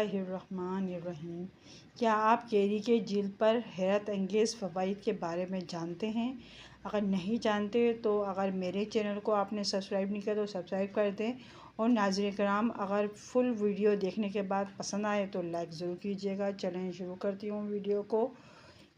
बिस्मिल्लाहिर्रहमानिर्रहीम। क्या आप केरी के जिल्द पर हैरत अंगेज़ फ़वाइद के बारे में जानते हैं? अगर नहीं जानते तो अगर मेरे चैनल को आपने सब्सक्राइब नहीं किया तो सब्सक्राइब कर दें। और नाज़रीन कराम, अगर फुल वीडियो देखने के बाद पसंद आए तो लाइक ज़रूर कीजिएगा। चलें शुरू करती हूँ वीडियो को।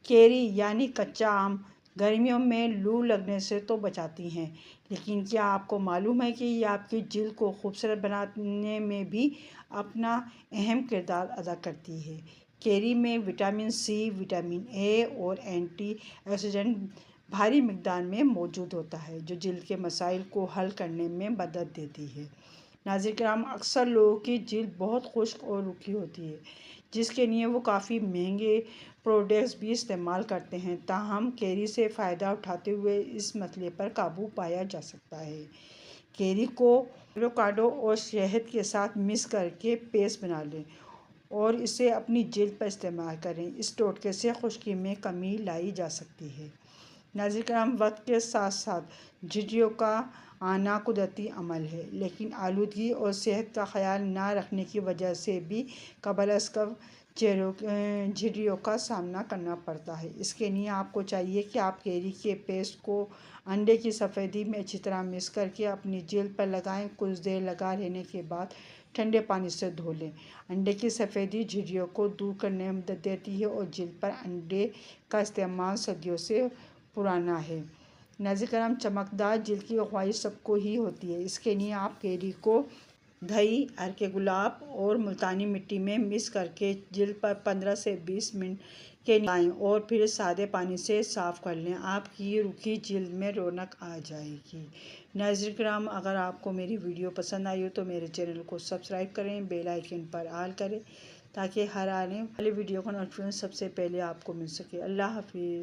केरी यानी कच्चा आम गर्मियों में लू लगने से तो बचाती हैं, लेकिन क्या आपको मालूम है कि ये आपकी जिल्द को खूबसूरत बनाने में भी अपना अहम किरदार अदा करती है। केरी में विटामिन सी, विटामिन ए और एंटीऑक्सीडेंट भारी मिकदार में मौजूद होता है, जो जिल्द के मसाइल को हल करने में मदद देती है। नाज़रीन किराम, अक्सर लोगों की जिल्द बहुत खुश्क और रूखी होती है, जिसके लिए वो काफ़ी महंगे प्रोडक्ट्स भी इस्तेमाल करते हैं। ताहम केरी से फ़ायदा उठाते हुए इस मसले पर काबू पाया जा सकता है। केरी को एवोकाडो और शहद के साथ मिक्स करके पेस्ट बना लें और इसे अपनी जिल्द पर इस्तेमाल करें। इस टोटके से खुश्की में कमी लाई जा सकती है। नाज़रीन कराम, वक्त के साथ साथ झुर्रियों का आना कुदरती अमल है, लेकिन आलूदगी और सेहत का ख्याल ना रखने की वजह से भी कबल अज़ कब झुर्रियों का सामना करना पड़ता है। इसके लिए आपको चाहिए कि आप केरी के पेस्ट को अंडे की सफ़ेदी में अच्छी तरह मिक्स करके अपनी जिल्द पर लगाएं। कुछ देर लगा रहने के बाद ठंडे पानी से धो लें। अंडे की सफ़ेदी झुर्रियों को दूर करने में मदद देती है और जिल्द पर अंडे का इस्तेमाल सदियों से पुराना है। नाज़रीन कराम, चमकदार जिल्द की ख्वाहिश सबको ही होती है। इसके लिए आप केरी को दही, अर्के गुलाब और मुल्तानी मिट्टी में मिक्स करके जिल्द पर 15 से 20 मिनट के लगाएं और फिर सादे पानी से साफ़ कर लें। आपकी रूखी जिल्द में रौनक आ जाएगी। नाज़रीन किराम, अगर आपको मेरी वीडियो पसंद आई हो तो मेरे चैनल को सब्सक्राइब करें, बेल आइकन पर ऑल करें, ताकि हर आने वाली वीडियो का नोटिफिकेशन सबसे पहले आपको मिल सके। अल्लाह हाफिज़।